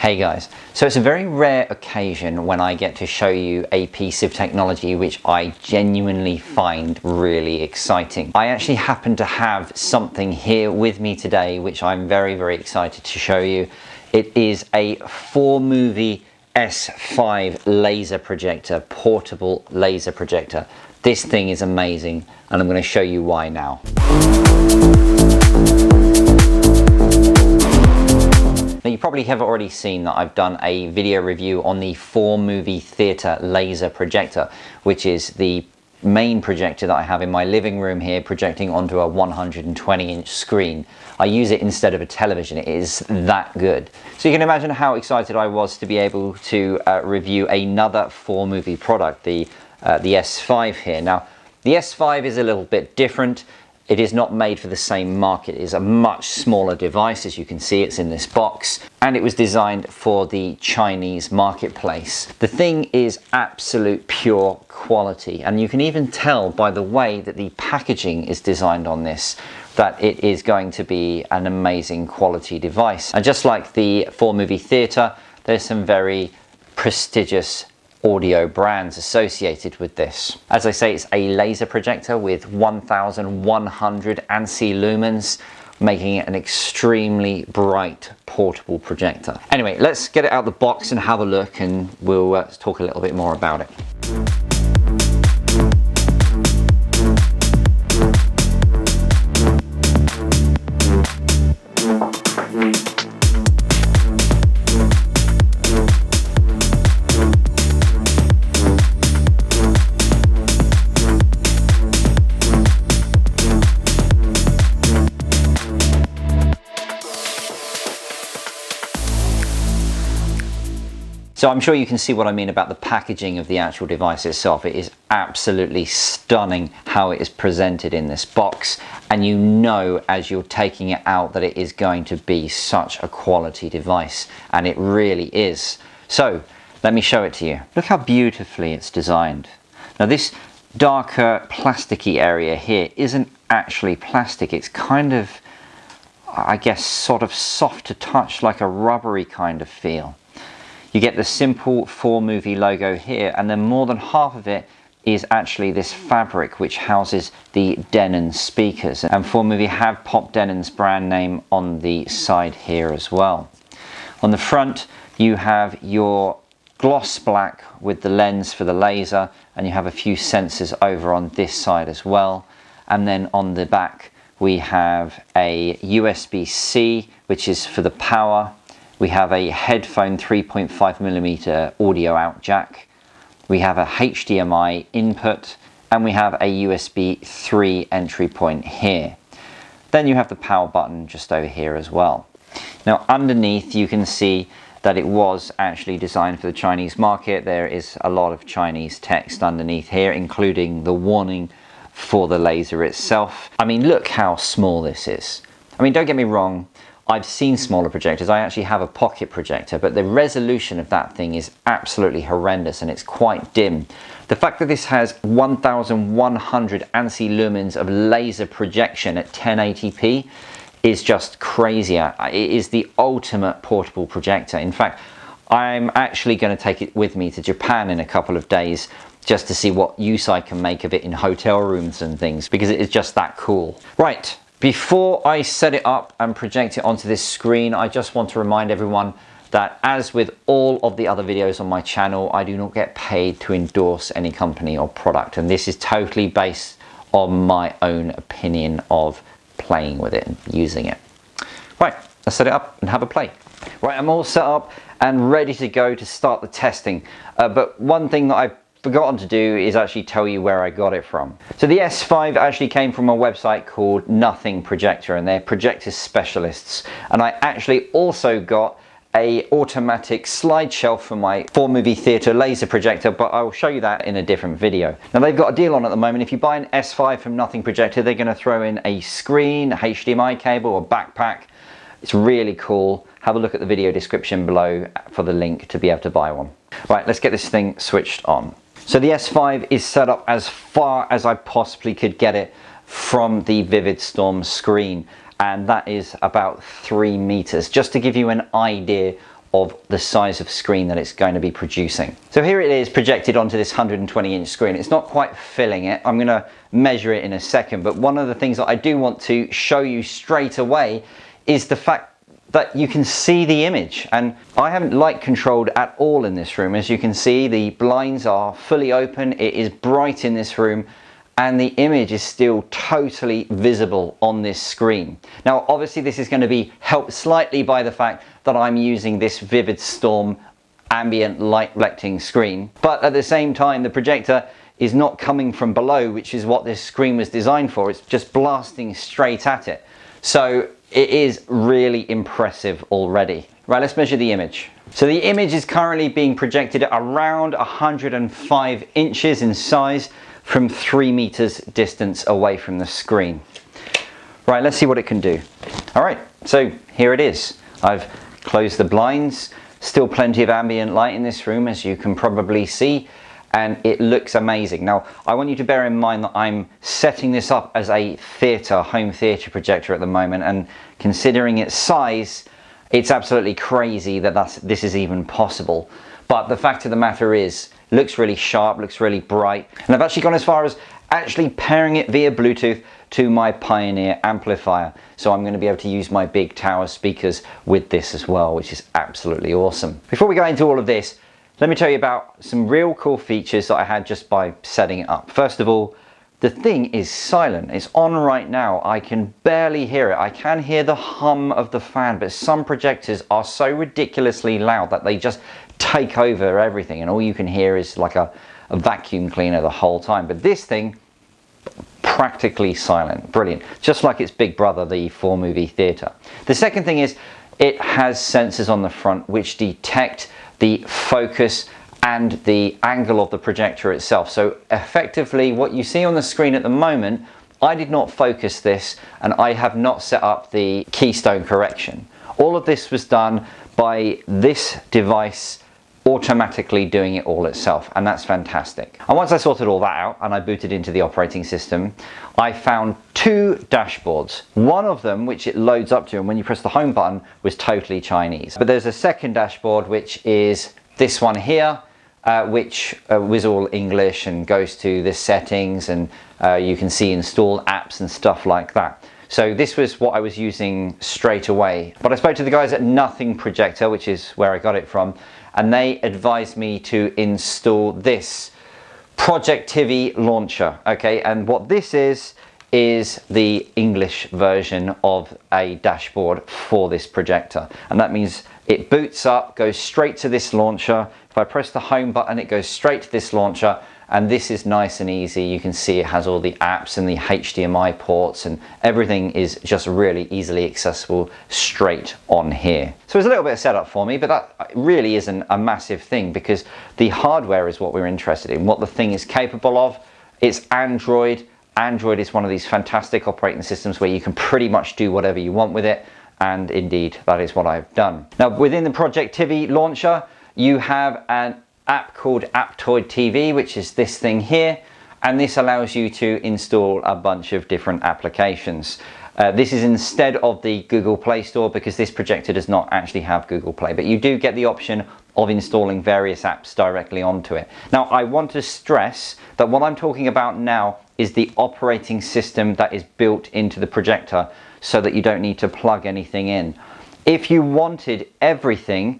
Hey guys, so it's a very rare occasion when I get to show you a piece of technology which I genuinely find really exciting. I actually happen to have something here with me today which I'm very excited to show you. It is a Formovie S5 laser projector, portable laser projector. This thing is amazing and I'm going to show you why now. Now you probably have already seen that I've done a video review on the Formovie Theatre laser projector, which is the main projector that I have in my living room here, projecting onto a 120-inch screen. I use it instead of a television. It is that good. So you can imagine how excited I was to be able to review another Formovie product, the S5 here. Now the S5 is a little bit different. It is not made for the same market. It is a much smaller device. As you can see, it's in this box, and it was designed for the Chinese marketplace. The thing is absolute pure quality, and you can even tell by the way that the packaging is designed on this that it is going to be an amazing quality device. And just like the Formovie Theatre, there's some very prestigious audio brands associated with this. As I say, it's a laser projector with 1100 ANSI lumens, making it an extremely bright portable projector. Anyway, let's get it out of the box and have a look, and we'll talk a little bit more about it. So I'm sure you can see what I mean about the packaging of the actual device itself. It is absolutely stunning how it is presented in this box, and you know as you're taking it out that it is going to be such a quality device, and it really is. So let me show it to you. Look how beautifully it's designed. Now this darker plasticky area here isn't actually plastic. It's kind of, I guess, sort of soft to touch, like a rubbery kind of feel. You get the simple Formovie logo here, and then more than half of it is actually this fabric which houses the Denon speakers. And Formovie have popped Denon's brand name on the side here as well. On the front you have your gloss black with the lens for the laser, and you have a few sensors over on this side as well. And then on the back we have a USB-C, which is for the power. We have a headphone 3.5mm audio out jack. We have a HDMI input, and we have a USB 3 entry point here. Then you have the power button just over here as well. Now underneath you can see that it was actually designed for the Chinese market. There is a lot of Chinese text underneath here, including the warning for the laser itself. I mean, look how small this is. I mean, don't get me wrong, I've seen smaller projectors. I actually have a pocket projector, but the resolution of that thing is absolutely horrendous, and it's quite dim. The fact that this has 1100 ANSI lumens of laser projection at 1080p is just crazy. It is the ultimate portable projector. In fact, I'm actually going to take it with me to Japan in a couple of days just to see what use I can make of it in hotel rooms and things, because it is just that cool. Right. Before I set it up and project it onto this screen, I just want to remind everyone that, as with all of the other videos on my channel, I do not get paid to endorse any company or product, and this is totally based on my own opinion of playing with it and using it. Right, let's set it up and have a play. Right, I'm all set up and ready to go to start the testing, but one thing that I've forgotten to do is actually tell you where I got it from. So the S5 actually came from a website called Nothing Projector, and they're projector specialists. And I actually also got a automatic slide shelf for my Formovie Theatre laser projector, but I will show you that in a different video. Now they've got a deal on at the moment. If you buy an S5 from Nothing Projector, they're going to throw in a screen, a HDMI cable, a backpack. It's really cool. Have a look at the video description below for the link to be able to buy one. Right, let's get this thing switched on. So the S5 is set up as far as I possibly could get it from the Vivid Storm screen, and that is about 3 meters, just to give you an idea of the size of screen that it's going to be producing. So here it is projected onto this 120-inch screen. It's not quite filling it. I'm going to measure it in a second, but one of the things that I do want to show you straight away is the fact that you can see the image, and I haven't light controlled at all in this room. As you can see, the blinds are fully open, it is bright in this room, and the image is still totally visible on this screen. Now obviously this is going to be helped slightly by the fact that I'm using this Vivid Storm ambient light reflecting screen, but at the same time the projector is not coming from below, which is what this screen was designed for. It's just blasting straight at it. So it is really impressive already. Right, let's measure the image. So the image is currently being projected at around 105 inches in size from 3 meters distance away from the screen. Right, let's see what it can do. All right, so here it is. I've closed the blinds, still plenty of ambient light in this room, as you can probably see, and it looks amazing. Now, I want you to bear in mind that I'm setting this up as a home theatre projector at the moment, and considering its size, it's absolutely crazy that this is even possible. But the fact of the matter is, it looks really sharp, looks really bright, and I've actually gone as far as actually pairing it via Bluetooth to my Pioneer amplifier. So I'm going to be able to use my big tower speakers with this as well, which is absolutely awesome. Before we go into all of this, let me tell you about some real cool features that I had just by setting it up. First of all, the thing is silent. It's on right now. I can barely hear it. I can hear the hum of the fan, but some projectors are so ridiculously loud that they just take over everything, and all you can hear is like a vacuum cleaner the whole time. But this thing, practically silent. Brilliant. Just like its big brother, the Formovie Theatre. The second thing is it has sensors on the front which detect the focus and the angle of the projector itself. So effectively what you see on the screen at the moment, I did not focus this, and I have not set up the keystone correction. All of this was done by this device automatically doing it all itself, and that's fantastic. And once I sorted all that out and I booted into the operating system, I found 2 dashboards. One of them, which it loads up to, and when you press the home button, was totally Chinese. But there's a second dashboard, which is this one here, which was all English and goes to the settings, and you can see install apps and stuff like that. So this was what I was using straight away. But I spoke to the guys at Nothing Projector, which is where I got it from, and they advised me to install this Projector launcher. Okay, and what this is the English version of a dashboard for this projector, and that means it boots up, goes straight to this launcher. If I press the home button, it goes straight to this launcher, and this is nice and easy. You can see it has all the apps and the HDMI ports, and everything is just really easily accessible straight on here. So it's a little bit of setup for me, but that really isn't a massive thing, because the hardware is what we're interested in, what the thing is capable of. It's Android. Android is one of these fantastic operating systems where you can pretty much do whatever you want with it, and indeed that is what I've done. Now within the Projector launcher, you have an app called Aptoid TV, which is this thing here, and this allows you to install a bunch of different applications. This is instead of the Google Play Store, because this projector does not actually have Google Play, but you do get the option of installing various apps directly onto it. Now I want to stress that what I'm talking about now is the operating system that is built into the projector, so that you don't need to plug anything in. If you wanted everything,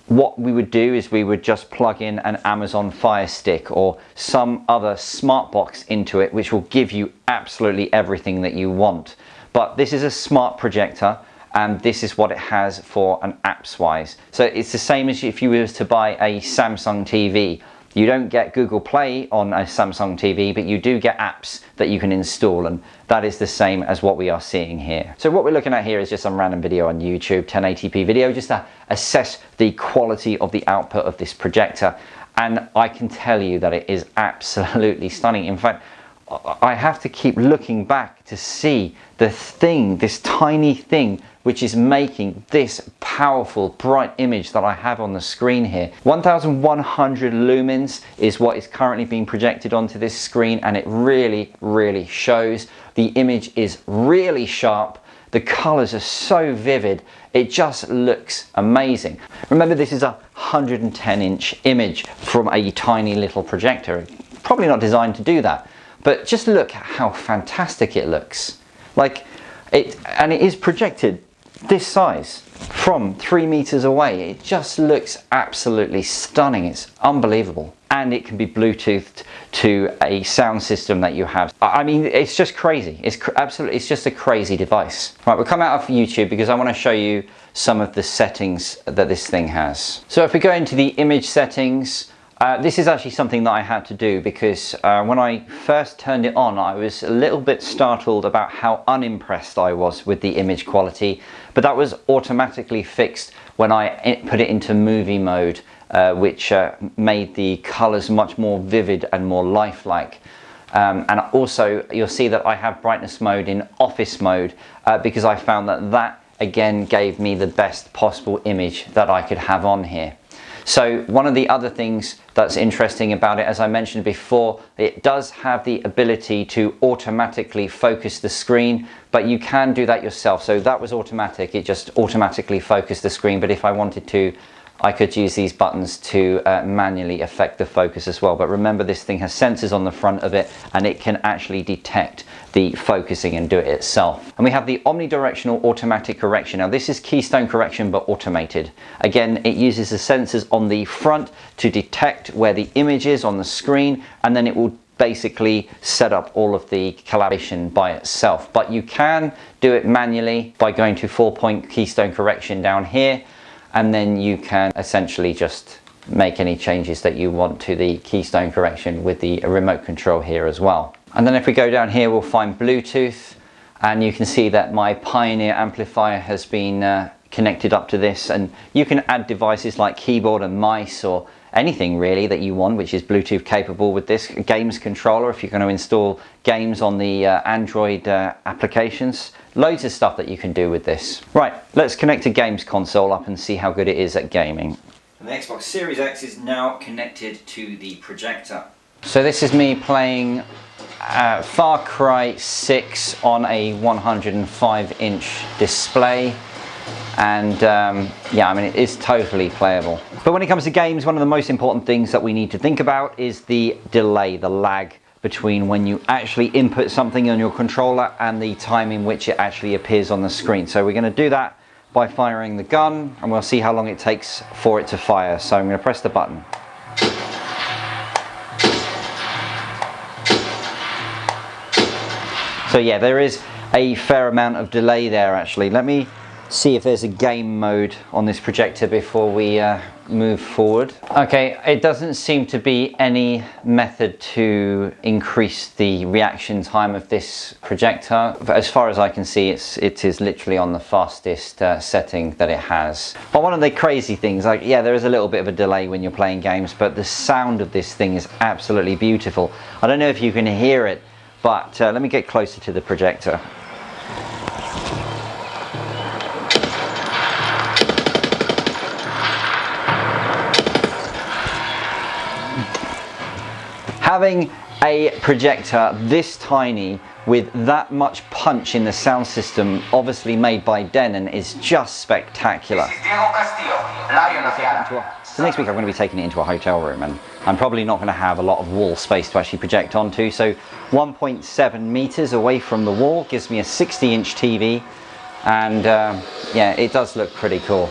what we would do is we would just plug in an Amazon Fire Stick or some other smart box into it, which will give you absolutely everything that you want. But this is a smart projector, and this is what it has for an apps wise. So it's the same as if you were to buy a Samsung TV. You don't get Google Play on a Samsung TV, but you do get apps that you can install, and that is the same as what we are seeing here. So what we're looking at here is just some random video on YouTube, 1080p video, just to assess the quality of the output of this projector. And I can tell you that it is absolutely stunning. In fact, I have to keep looking back to see the thing, this tiny thing, which is making this powerful bright image that I have on the screen here. 1100 lumens is what is currently being projected onto this screen, and it really shows. The image is really sharp. The colors are so vivid. It just looks amazing. Remember, this is a 110-inch image from a tiny little projector. Probably not designed to do that, but just look how fantastic it looks. And it is projected this size from 3 meters away. It just looks absolutely stunning. It's unbelievable. And it can be Bluetoothed to a sound system that you have. I mean, it's just crazy. It's just a crazy device. Right, we'll come out of YouTube because I want to show you some of the settings that this thing has. So if we go into the image settings, this is actually something that I had to do because when I first turned it on, I was a little bit startled about how unimpressed I was with the image quality, but that was automatically fixed when I put it into movie mode, which made the colors much more vivid and more lifelike. And also you'll see that I have brightness mode in office mode because I found that again gave me the best possible image that I could have on here. So one of the other things that's interesting about it, as I mentioned before, it does have the ability to automatically focus the screen, but you can do that yourself. So that was automatic, it just automatically focused the screen, but if I wanted to, I could use these buttons to manually affect the focus as well. But remember, this thing has sensors on the front of it and it can actually detect the focusing and do it itself. And we have the omnidirectional automatic correction. Now this is keystone correction but automated. Again, it uses the sensors on the front to detect where the image is on the screen, and then it will basically set up all of the collaboration by itself. But you can do it manually by going to 4-point keystone correction down here, and then you can essentially just make any changes that you want to the keystone correction with the remote control here as well. And then if we go down here, we'll find Bluetooth, and you can see that my Pioneer amplifier has been connected up to this, and you can add devices like keyboard and mice or anything really that you want which is Bluetooth capable with this. Games controller if you're going to install games on the Android applications. Loads of stuff that you can do with this. Right, let's connect a games console up and see how good it is at gaming. And the Xbox Series X is now connected to the projector. So this is me playing Far Cry 6 on a 105-inch display. And yeah, I mean, it is totally playable. But when it comes to games, one of the most important things that we need to think about is the delay, the lag between when you actually input something on your controller and the time in which it actually appears on the screen. So we're going to do that by firing the gun, and we'll see how long it takes for it to fire. So I'm going to press the button. So yeah, there is a fair amount of delay there actually. Let me see if there's a game mode on this projector before we move forward. Okay, it doesn't seem to be any method to increase the reaction time of this projector. But as far as I can see, it is literally on the fastest setting that it has. But one of the crazy things, like, yeah, there is a little bit of a delay when you're playing games, but the sound of this thing is absolutely beautiful. I don't know if you can hear it, but let me get closer to the projector. Having a projector this tiny with that much punch in the sound system, obviously made by Denon, is just spectacular. So next week I'm going to be taking it into a hotel room, and I'm probably not going to have a lot of wall space to actually project onto. So 1.7 meters away from the wall gives me a 60-inch TV, and yeah, it does look pretty cool.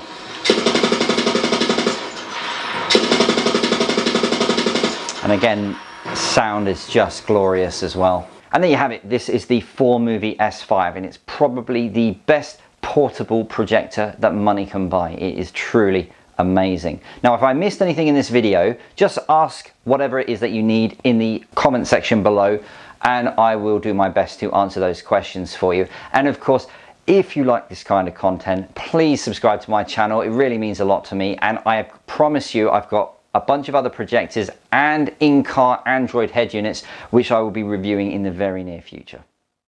And again, sound is just glorious as well. And there you have it. This is the Formovie S5, and it's probably the best portable projector that money can buy. It is truly amazing. Now, if I missed anything in this video, just ask whatever it is that you need in the comment section below, and I will do my best to answer those questions for you. And of course, if you like this kind of content, please subscribe to my channel. It really means a lot to me, and I promise you I've got a bunch of other projectors and in-car Android head units which I will be reviewing in the very near future.